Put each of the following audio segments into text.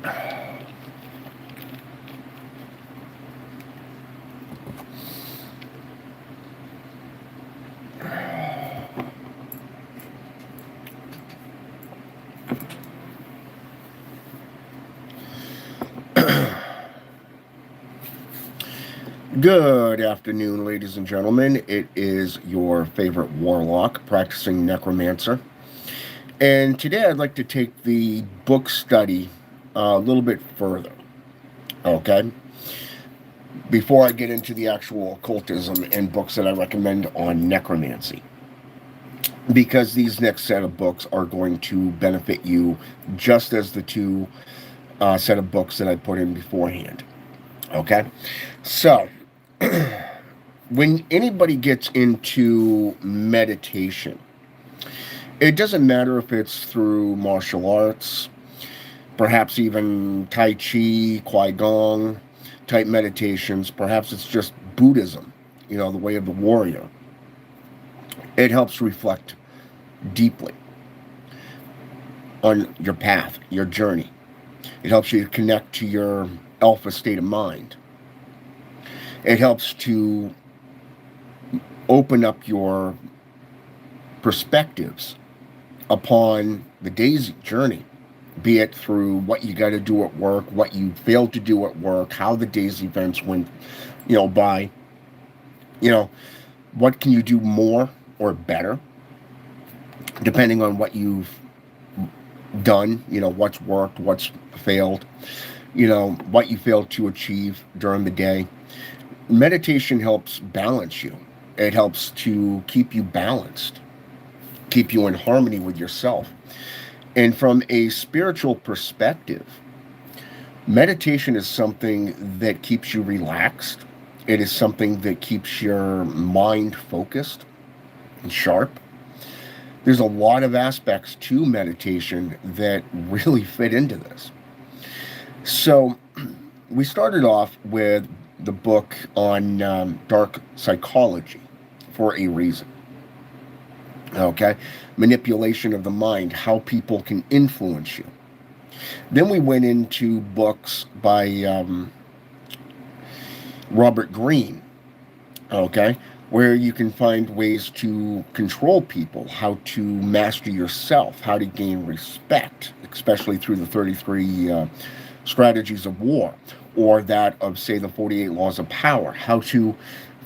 Good afternoon, ladies and gentlemen. It is your favorite warlock, practicing necromancer. And today I'd like to take the book study a little bit further. Okay? Before I get into the actual occultism and books that I recommend on necromancy. Because these next set of books are going to benefit you just as the two set of books that I put in beforehand. Okay? So, when anybody gets into meditation, it doesn't matter if it's through martial arts, perhaps even Tai Chi, Qigong type meditations, perhaps it's just Buddhism, the way of the warrior. It helps reflect deeply on your path, your journey. It helps you connect to your alpha state of mind. It helps to open up your perspectives upon the day's journey, be it through what you got to do at work, what you failed to do at work, how the day's events went, by, what can you do more or better, depending on what you've done, what's worked, what's failed, what you failed to achieve during the day. Meditation helps balance you. It helps to keep you balanced, keep you in harmony with yourself. And from a spiritual perspective, meditation is something that keeps you relaxed. It is something that keeps your mind focused and sharp. There's a lot of aspects to meditation that really fit into this. So, we started off with the book on dark psychology for a reason. Okay? Manipulation of the mind, how people can influence you. Then we went into books by Robert Greene, okay, where you can find ways to control people, how to master yourself, how to gain respect, especially through the 33 strategies of war, or that of, say, the 48 laws of power, how to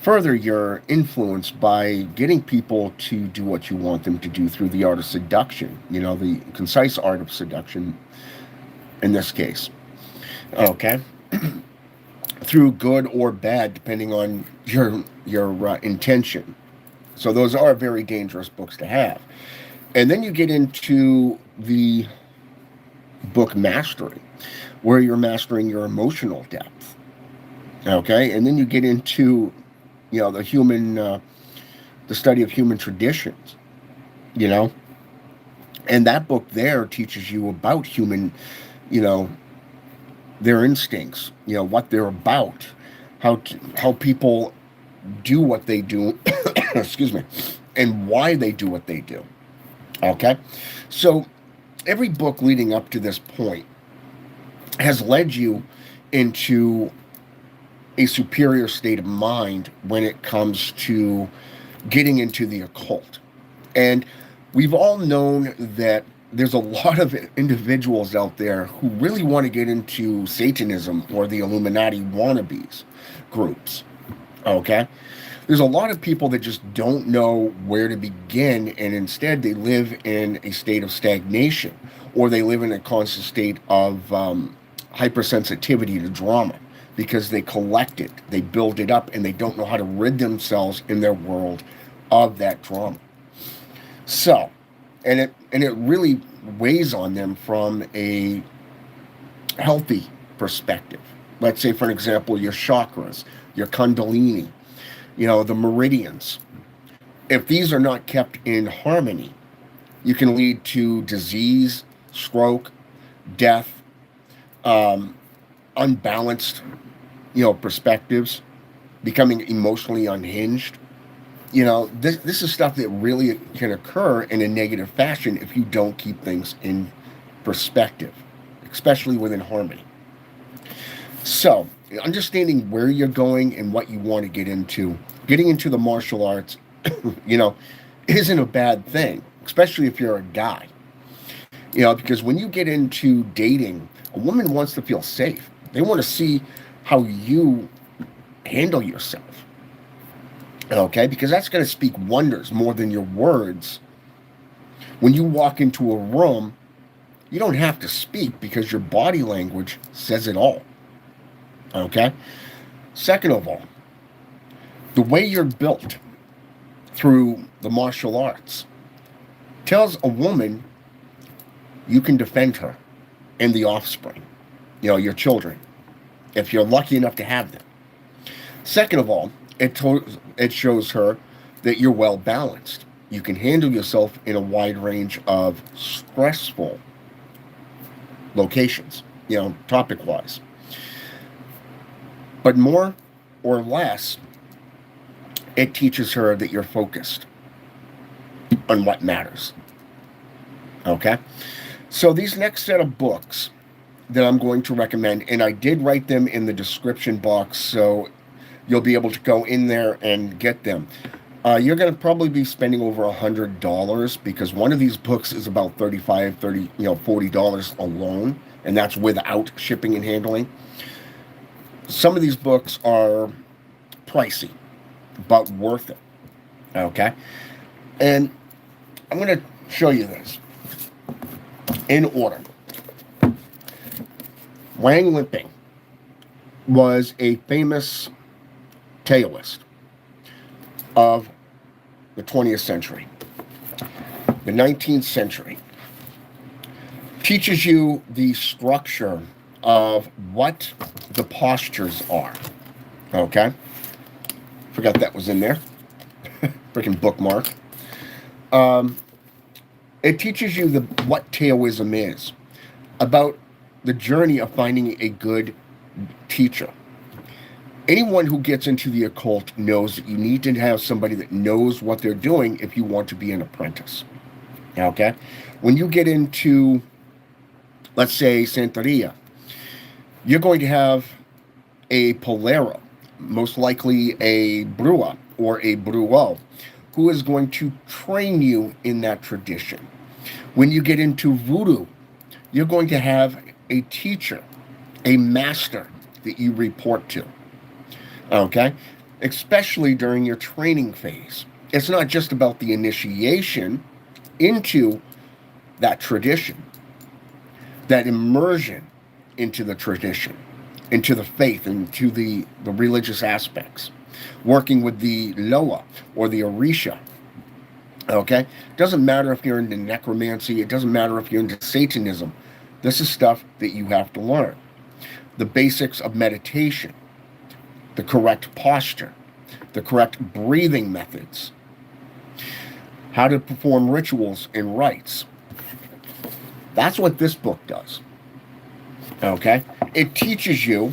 further your influence by getting people to do what you want them to do through the art of seduction, the concise art of seduction in this case. Okay? Through good or bad, depending on your intention. So those are very dangerous books to have. And then you get into the book Mastery, where you're mastering your emotional depth. Okay? And then you get into, the study of human traditions, And that book there teaches you about human, their instincts, what they're about, how people do what they do, excuse me, and why they do what they do. Okay? So every book leading up to this point has led you into a superior state of mind when it comes to getting into the occult. And we've all known that there's a lot of individuals out there who really want to get into Satanism or the Illuminati wannabes groups. Okay? There's a lot of people that just don't know where to begin, and instead they live in a state of stagnation, or they live in a constant state of hypersensitivity to drama because they collect it, they build it up, and they don't know how to rid themselves in their world of that drama. So, and it really weighs on them from a healthy perspective. Let's say, for an example, your chakras, your kundalini, the meridians. If these are not kept in harmony, you can lead to disease, stroke, death, unbalanced, perspectives, becoming emotionally unhinged. This is stuff that really can occur in a negative fashion if you don't keep things in perspective, especially within harmony. So, understanding where you're going and what you want to get into, getting into the martial arts, isn't a bad thing, especially if you're a guy. Because when you get into dating, a woman wants to feel safe. They want to see how you handle yourself. Okay? Because that's going to speak wonders more than your words. When you walk into a room, you don't have to speak because your body language says it all. Okay? Second of all, the way you're built through the martial arts tells a woman you can defend her and the offspring, your children, if you're lucky enough to have them. Second of all, it shows her that you're well balanced. You can handle yourself in a wide range of stressful locations, topic-wise. But more or less, it teaches her that you're focused on what matters. Okay? So these next set of books that I'm going to recommend, and I did write them in the description box, so you'll be able to go in there and get them. You're going to probably be spending over $100 because one of these books is about $40 alone, and that's without shipping and handling. Some of these books are pricey, but worth it. Okay? And I'm going to show you this in order. Wang Limping was a famous Taoist of the 20th century. The 19th century teaches you the structure of what the postures are. Okay? Forgot that was in there. Freaking bookmark. It teaches you what Taoism is, about the journey of finding a good teacher. Anyone who gets into the occult knows that you need to have somebody that knows what they're doing if you want to be an apprentice. Okay? When you get into, let's say, Santeria, you're going to have a Polero, most likely a Brua or a Bruo, who is going to train you in that tradition. When you get into Voodoo, you're going to have a teacher, a master that you report to. Okay? Especially during your training phase. It's not just about the initiation into that tradition, that immersion into the tradition, into the faith, into the religious aspects. Working with the Loa or the Orisha. Okay? It doesn't matter if you're into necromancy. It doesn't matter if you're into Satanism. This is stuff that you have to learn. The basics of meditation, the correct posture, the correct breathing methods, how to perform rituals and rites. That's what this book does. Okay? It teaches you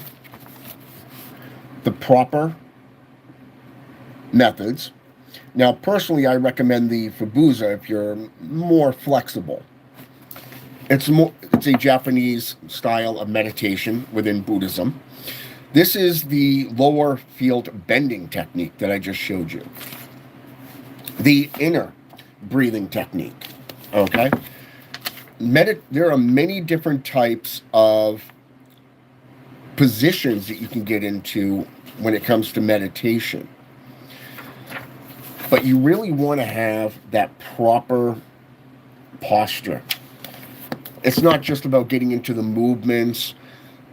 the proper methods. Now, personally, I recommend the Fubuza if you're more flexible. It's a Japanese style of meditation within Buddhism. This is the lower field bending technique that I just showed you. The inner breathing technique. Okay? There are many different types of positions that you can get into when it comes to meditation. But you really want to have that proper posture. It's not just about getting into the movements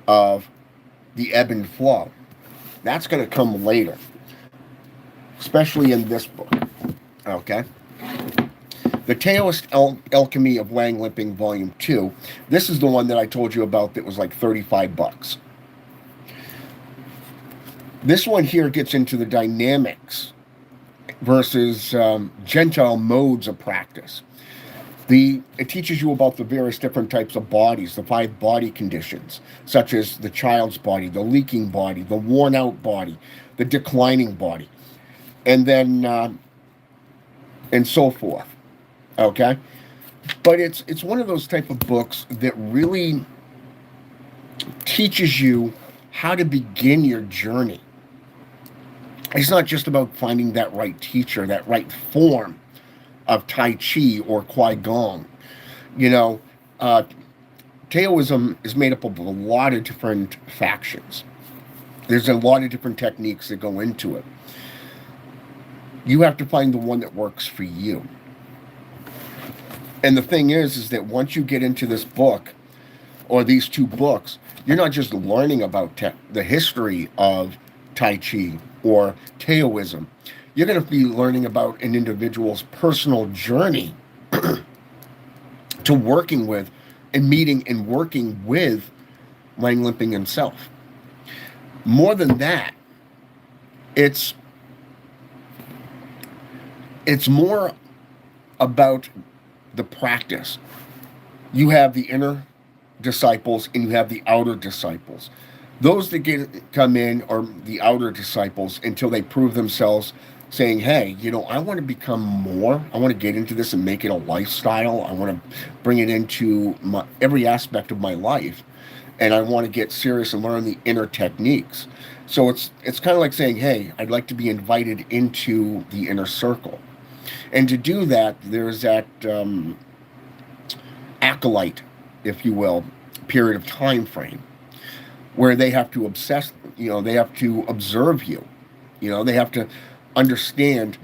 of the ebb and flow. That's going to come later, especially in this book. Okay? The Taoist Alchemy of Wang Limping, Volume 2. This is the one that I told you about that was like $35. This one here gets into the dynamics versus Gentile modes of practice. It teaches you about the various different types of bodies, the 5 body conditions, such as the child's body, the leaking body, the worn out body, the declining body, and then and so forth. Okay? But it's one of those type of books that really teaches you how to begin your journey. It's not just about finding that right teacher, that right form of Tai Chi or Qigong. You know, uh, Taoism is made up of a lot of different factions. There's a lot of different techniques that go into it. You have to find the one that works for you. And the thing is that once you get into this book or these two books, you're not just learning about the history of Tai Chi or Taoism. You're going to be learning about an individual's personal journey to working with and meeting and working with Wang Limping himself. More than that, it's more about the practice. You have the inner disciples and you have the outer disciples. Those that come in are the outer disciples until they prove themselves, saying, hey, I want to become more. I want to get into this and make it a lifestyle. I want to bring it into every aspect of my life. And I want to get serious and learn the inner techniques. So it's kind of like saying, hey, I'd like to be invited into the inner circle. And to do that, there's that acolyte, if you will, period of time frame where they have to they have to observe you. They have to understand,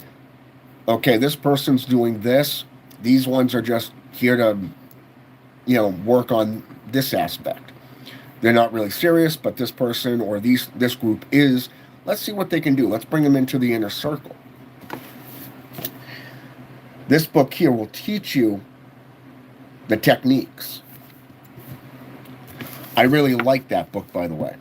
okay, this person's doing this. These ones are just here to, work on this aspect. They're not really serious, but this person or this group is. Let's see what they can do. Let's bring them into the inner circle. This book here will teach you the techniques. I really like that book, by the way.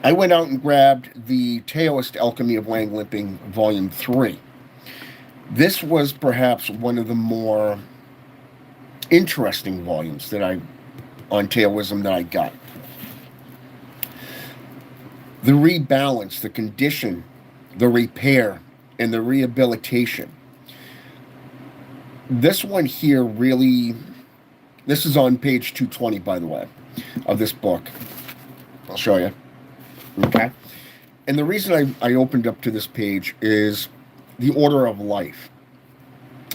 I went out and grabbed the Taoist Alchemy of Wang Limping, Volume 3. This was perhaps one of the more interesting volumes on Taoism that I got. The rebalance, the condition, the repair, and the rehabilitation. This one here really, this is on page 220, by the way, of this book. I'll show you. Okay? And the reason I opened up to this page is the order of life.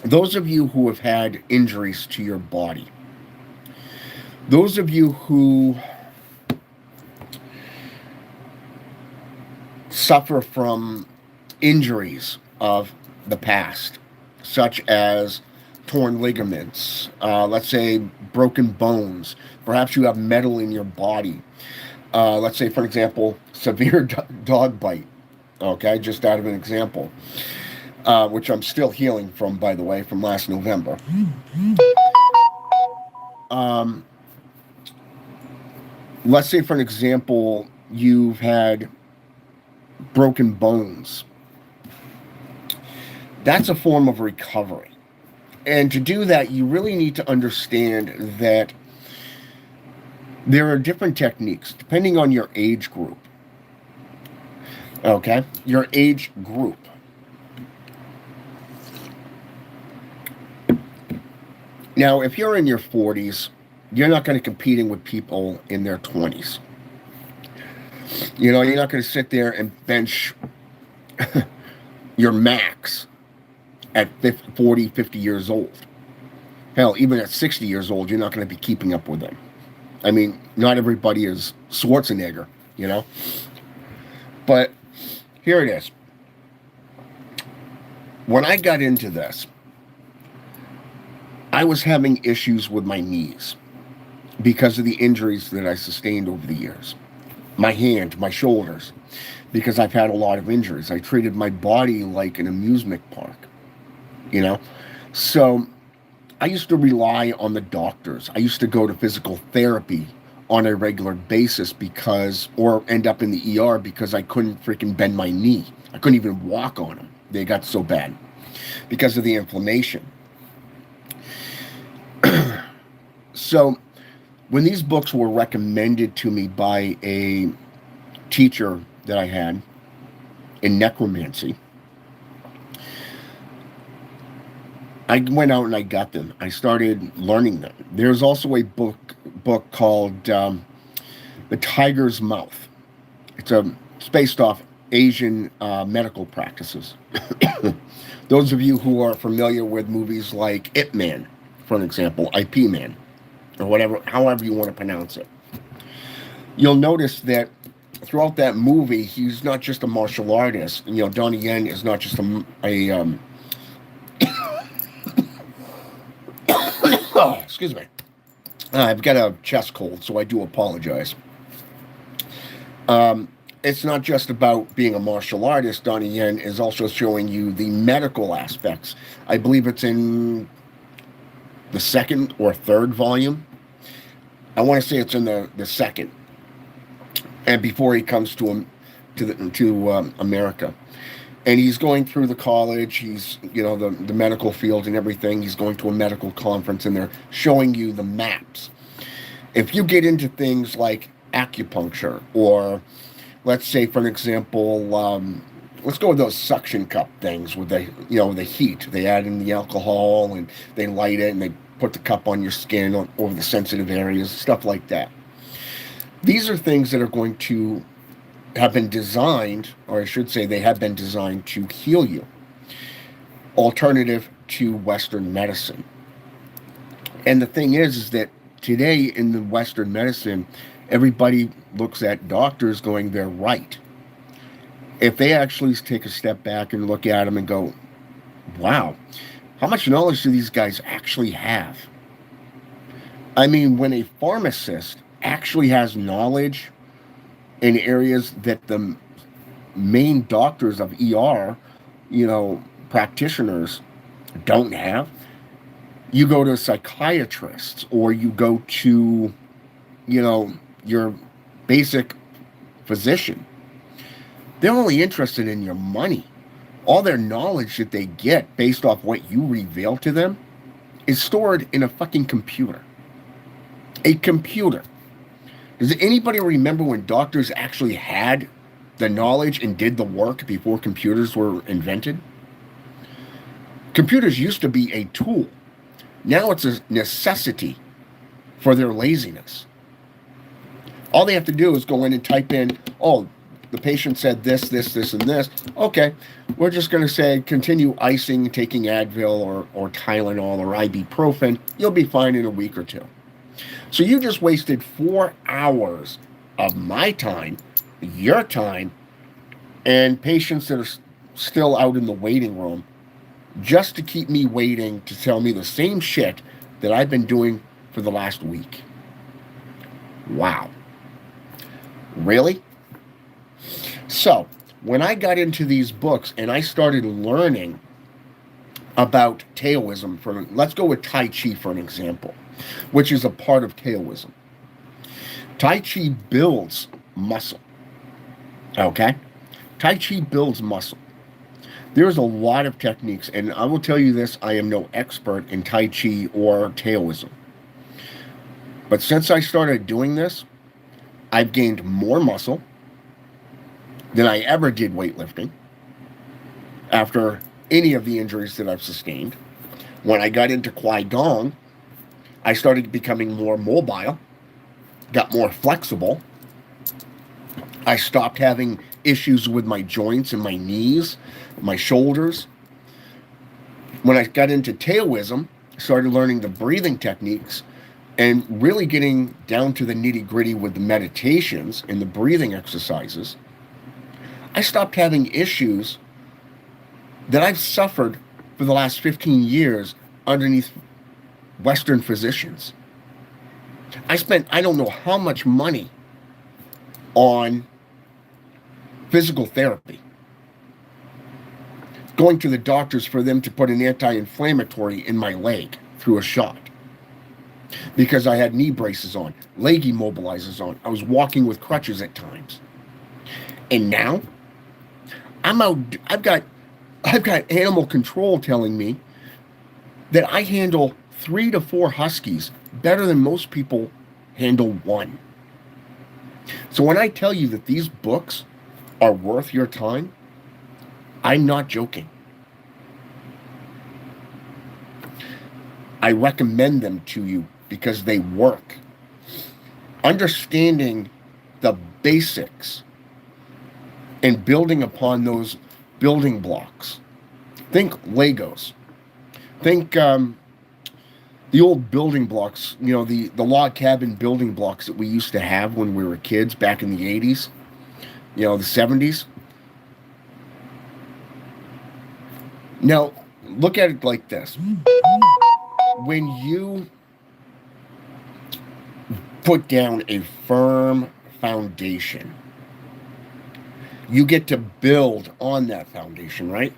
Those of you who have had injuries to your body, those of you who suffer from injuries of the past, such as torn ligaments, let's say broken bones, perhaps you have metal in your body, let's say, for example, severe dog bite, okay, just out of an example, which I'm still healing from, by the way, from last November. Let's say, for an example, you've had broken bones. That's a form of recovery. And to do that, you really need to understand that there are different techniques depending on your age group. Okay? Your age group. Now, if you're in your 40s, you're not going to be competing with people in their 20s. You're not going to sit there and bench your max at 40, 50 years old. Hell, even at 60 years old, you're not going to be keeping up with them. I mean, not everybody is Schwarzenegger, But here it is. When I got into this, I was having issues with my knees because of the injuries that I sustained over the years. My hand, my shoulders, because I've had a lot of injuries. I treated my body like an amusement park, So I used to rely on the doctors. I used to go to physical therapy on a regular basis or end up in the ER because I couldn't freaking bend my knee. I couldn't even walk on them. They got so bad because of the inflammation. So when these books were recommended to me by a teacher that I had in necromancy, I went out and I got them. I started learning them. There's also a book called The Tiger's Mouth. It's based off Asian medical practices. Those of you who are familiar with movies like Ip Man, for an example, IP Man, or whatever, however you want to pronounce it, you'll notice that throughout that movie, he's not just a martial artist. You know, Donnie Yen is not just oh, excuse me. I've got a chest cold, so I do apologize. It's not just about being a martial artist. Donnie Yen is also showing you the medical aspects. I believe it's in the second or third volume. I want to say it's in the second, and before he comes to America, and he's going through the college. He's, you know, the medical field and everything. He's going to a medical conference, and they're showing you the maps. If you get into things like acupuncture, or let's say, for an example, let's go with those suction cup things with the heat. They add in the alcohol and they light it and they put the cup on your skin over the sensitive areas, stuff like that. These are things that are going to have been designed, or I should say they have been designed to heal you. Alternative to Western medicine. And the thing is that today in the Western medicine, everybody looks at doctors going, they're right. If they actually take a step back and look at them and go, wow, how much knowledge do these guys actually have? I mean, when a pharmacist actually has knowledge in areas that the main doctors of ER, practitioners don't have, you go to psychiatrists, or you go to, your basic physician. They're only interested in your money. All their knowledge that they get based off what you reveal to them is stored in a fucking computer. A computer. Does anybody remember when doctors actually had the knowledge and did the work before computers were invented? Computers used to be a tool. Now it's a necessity for their laziness. All they have to do is go in and type in, oh, the patient said this, this, this, and this. Okay, we're just going to say continue icing, taking Advil or Tylenol or ibuprofen. You'll be fine in a week or two. So you just wasted 4 hours of my time, your time, and patients that are still out in the waiting room just to keep me waiting to tell me the same shit that I've been doing for the last week. Wow. Really? So, when I got into these books and I started learning about Taoism, let's go with Tai Chi for an example, which is a part of Taoism. Tai Chi builds muscle. Okay? Tai Chi builds muscle. There's a lot of techniques, and I will tell you this, I am no expert in Tai Chi or Taoism. But since I started doing this, I've gained more muscle than I ever did weightlifting after any of the injuries that I've sustained. When I got into Guidong, I started becoming more mobile, got more flexible. I stopped having issues with my joints and my knees, my shoulders. When I got into Taoism, I started learning the breathing techniques and really getting down to the nitty-gritty with the meditations and the breathing exercises. I stopped having issues that I've suffered for the last 15 years underneath Western physicians. I spent I don't know how much money on physical therapy, going to the doctors for them to put an anti-inflammatory in my leg through a shot because I had knee braces on, leg immobilizers on. I was walking with crutches at times. And now I'm out. I've got animal control telling me that I handle 3 to 4 huskies better than most people handle one. So when I tell you that these books are worth your time, I'm not joking. I recommend them to you because they work. Understanding the basics and building upon those building blocks. Think Legos. Think the old building blocks, the log cabin building blocks that we used to have when we were kids back in the 80s, the 70s. Now, look at it like this. When you put down a firm foundation, you get to build on that foundation, right?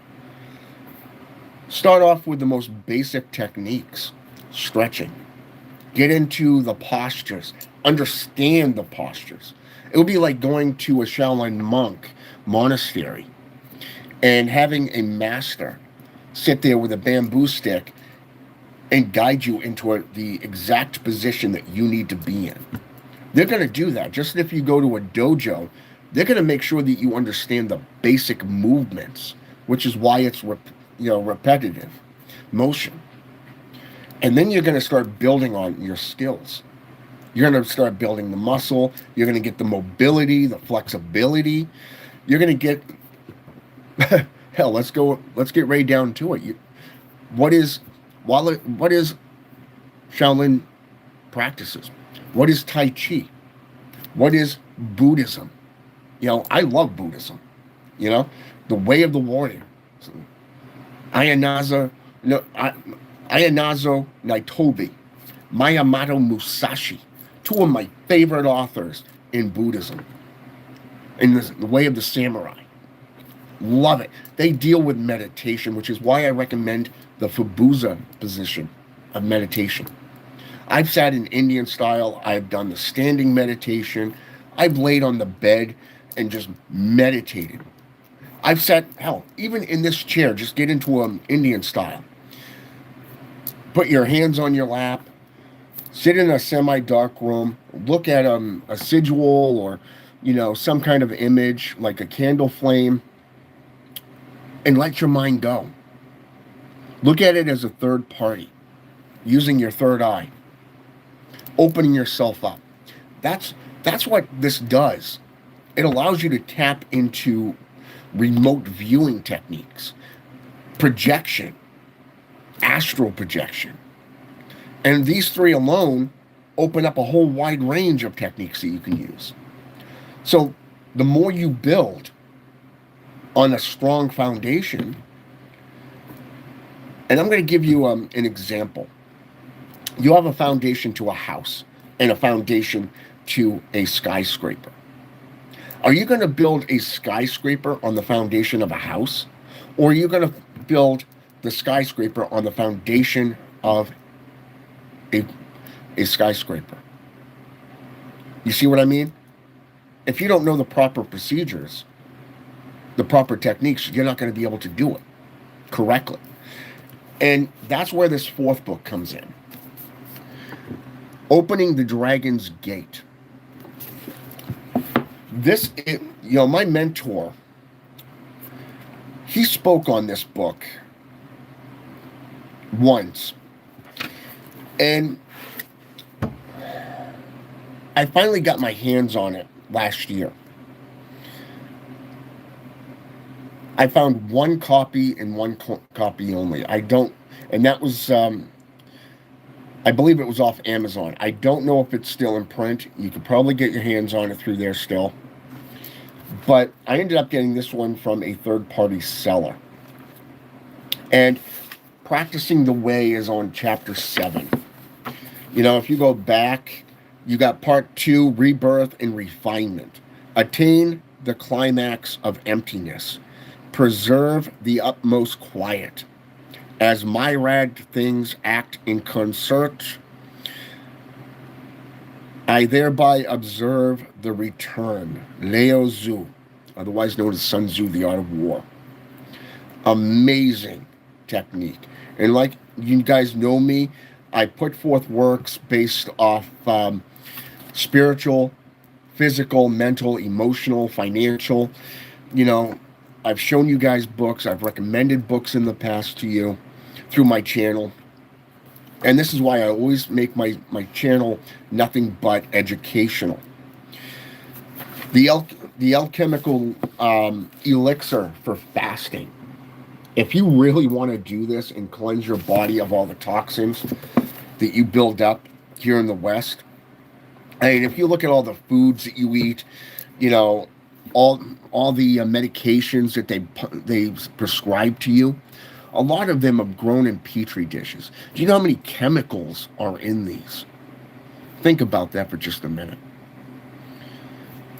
Start off with the most basic techniques. Stretching. Get into the postures. Understand the postures. It would be like going to a Shaolin monk monastery and having a master sit there with a bamboo stick and guide you into the exact position that you need to be in. They're going to do that. Just if you go to a dojo, they're going to make sure that you understand the basic movements, which is why it's repetitive motion. And then you're going to start building on your skills. You're going to start building the muscle. You're going to get the mobility, the flexibility. You're going to get, hell, let's get right down to it. What is Shaolin practices? What is Tai Chi? What is Buddhism? I love Buddhism. The way of the warrior. Ayanazo Naitobi, Miyamoto Musashi, two of my favorite authors in Buddhism, in the way of the samurai. Love it. They deal with meditation, which is why I recommend the Fubuza position of meditation. I've sat in Indian style. I've done the standing meditation. I've laid on the bed and just meditated. I've sat, hell, even in this chair, just get into an Indian style. Put your hands on your lap, sit in a semi-dark room, look at a sigil or, some kind of image like a candle flame, and let your mind go. Look at it as a third party, using your third eye, opening yourself up. That's what this does. It allows you to tap into remote viewing techniques, projection, astral projection. And these three alone open up a whole wide range of techniques that you can use. So the more you build on a strong foundation, and I'm going to give you an example. You have a foundation to a house and a foundation to a skyscraper. Are you going to build a skyscraper on the foundation of a house? Or are you going to build the skyscraper on the foundation of a skyscraper? You see what I mean? If you don't know the proper procedures, the proper techniques, you're not going to be able to do it correctly. And that's where this fourth book comes in. Opening the Dragon's Gate. My mentor, he spoke on this book once. And I finally got my hands on it last year. I found one copy and one copy only. And that was, I believe it was off Amazon. I don't know if it's still in print. You could probably get your hands on it through there still. But I ended up getting this one from a third-party seller. And Practicing the Way is on chapter 7. If you go back, you got part 2, Rebirth and Refinement. Attain the climax of emptiness. Preserve the utmost quiet. As myriad things act in concert, I thereby observe the return. Lao Tzu, otherwise known as Sun Tzu, The Art of War. Amazing technique. And like you guys know me, I put forth works based off spiritual, physical, mental, emotional, financial. I've shown you guys books. I've recommended books in the past to you through my channel. And this is why I always make my channel nothing but educational. The the alchemical elixir for fasting. If you really want to do this and cleanse your body of all the toxins that you build up here in the West, I mean, if you look at all the foods that you eat, you know, all the medications that they prescribe to you, a lot of them are grown in petri dishes. Do you know how many chemicals are in these? Think about that for just a minute.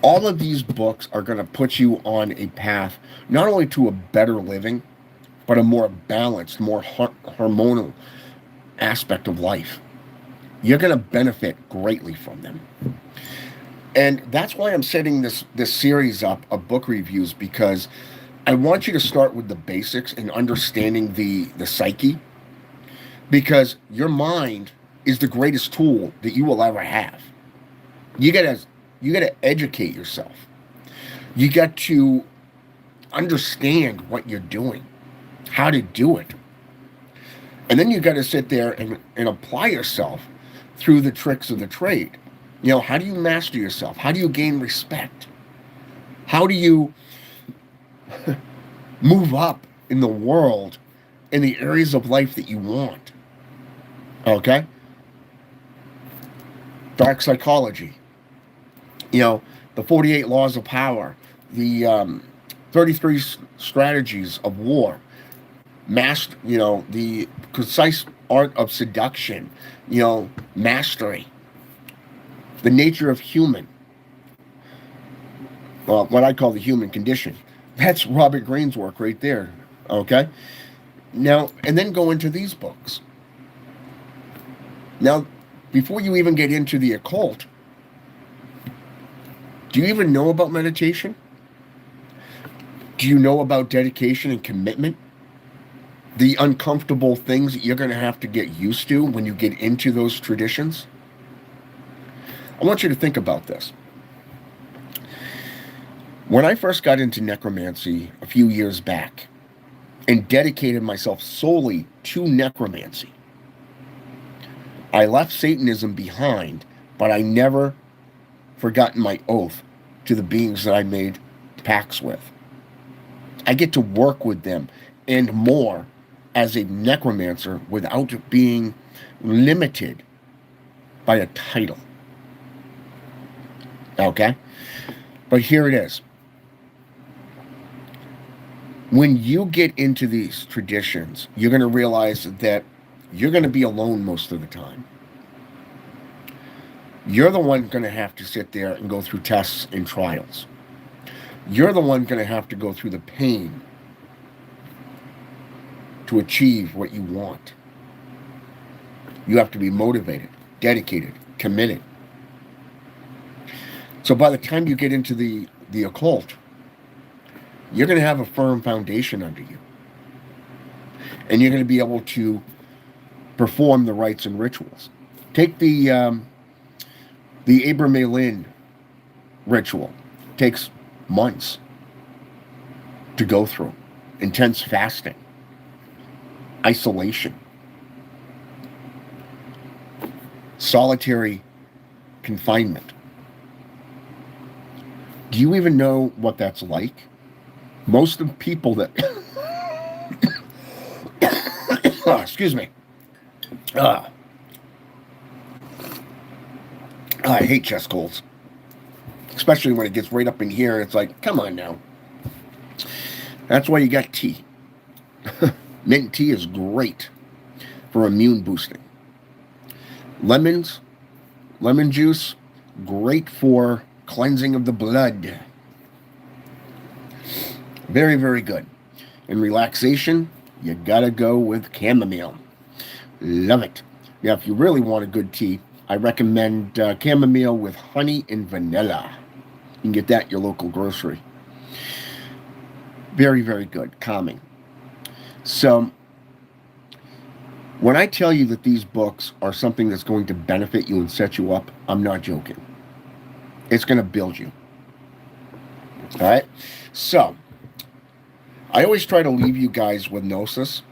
All of these books are going to put you on a path not only to a better living, but a more balanced, more hormonal aspect of life. You're going to benefit greatly from them. And that's why I'm setting this series up of book reviews, because I want you to start with the basics and understanding the psyche, because your mind is the greatest tool that you will ever have. You gotta educate yourself. You got to understand what you're doing, how to do it. And then you got to sit there and apply yourself through the tricks of the trade. You know, how do you master yourself? How do you gain respect? How do you move up in the world in the areas of life that you want? Okay? Dark psychology. You know, the 48 laws of power, the 33 strategies of war, the precise art of seduction, mastery, the nature of human, what I call the human condition. That's Robert Greene's work right there, okay? Now, and then go into these books. Now, before you even get into the occult, do you even know about meditation? Do you know about dedication and commitment? The uncomfortable things that you're going to have to get used to when you get into those traditions? I want you to think about this. When I first got into necromancy a few years back and dedicated myself solely to necromancy, I left Satanism behind, but I never forgotten my oath to the beings that I made pacts with. I get to work with them and more as a necromancer without being limited by a title. Okay? But here it is. When you get into these traditions, you're going to realize that you're going to be alone most of the time. You're the one going to have to sit there and go through tests and trials. You're the one going to have to go through the pain to achieve what you want. You have to be motivated, dedicated, committed. So by the time you get into the occult, you're going to have a firm foundation under you. And you're going to be able to perform the rites and rituals. Take the Abramelin ritual. It takes months to go through. Intense fasting. Isolation. Solitary confinement. Do you even know what that's like? Most of the people that... excuse me. I hate chest colds. Especially when it gets right up in here and it's like, come on now. That's why you got tea. Mint tea is great for immune boosting. Lemon juice, great for cleansing of the blood. Very, very good. And relaxation, you gotta go with chamomile. Love it. Now, if you really want a good tea, I recommend chamomile with honey and vanilla. You can get that at your local grocery. Very, very good. Calming. So, when I tell you that these books are something that's going to benefit you and set you up, I'm not joking. It's going to build you. All right? So, I always try to leave you guys with gnosis.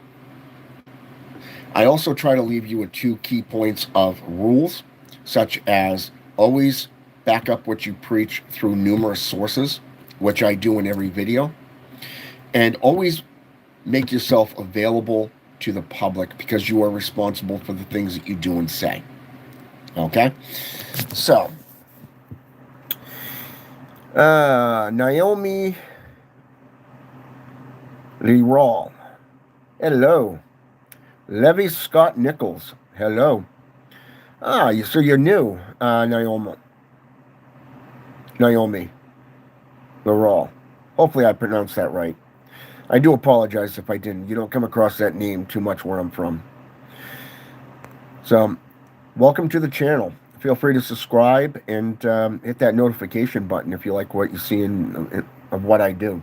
I also try to leave you with 2 key points of rules, such as always back up what you preach through numerous sources, which I do in every video. And always make yourself available to the public because you are responsible for the things that you do and say. Okay? So, Naomi Leroy. Hello. Levy Scott Nichols. Hello. So you're new, Naomi Leroy. Hopefully I pronounced that right. I do apologize if I didn't. You don't come across that name too much where I'm from. So, welcome to the channel. Feel free to subscribe and hit that notification button if you like what you see of what I do.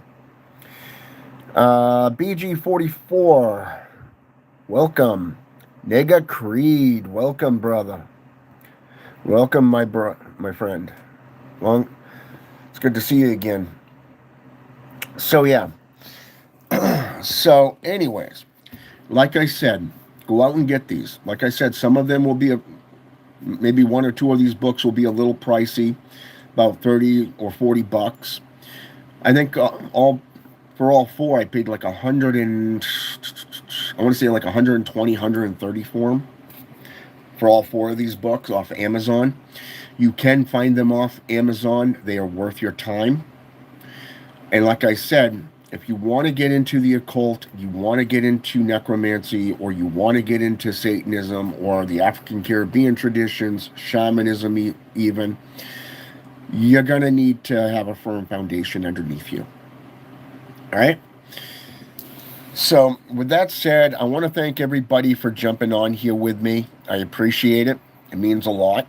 BG44, welcome. Nega Creed, welcome, brother. Welcome, my friend. It's good to see you again. So, yeah. So, anyways, like I said, go out and get these. Like I said, some of them will be maybe one or two of these books will be a little pricey, about 30 or 40 bucks. I think for all four, I paid like I want to say like 120, 130 for them. For all four of these books off Amazon. You can find them off Amazon. They are worth your time. And like I said, if you want to get into the occult, you want to get into necromancy, or you want to get into Satanism or the African Caribbean traditions, shamanism even, you're going to need to have a firm foundation underneath you. All right? So, with that said, I want to thank everybody for jumping on here with me. I appreciate it. It means a lot.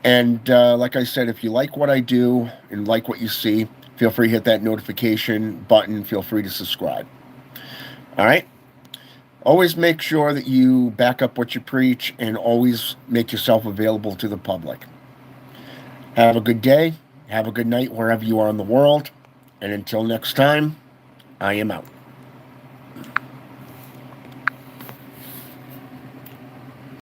And like I said, if you like what I do and like what you see, feel free to hit that notification button. Feel free to subscribe. All right? Always make sure that you back up what you preach and always make yourself available to the public. Have a good day. Have a good night wherever you are in the world. And until next time, I am out.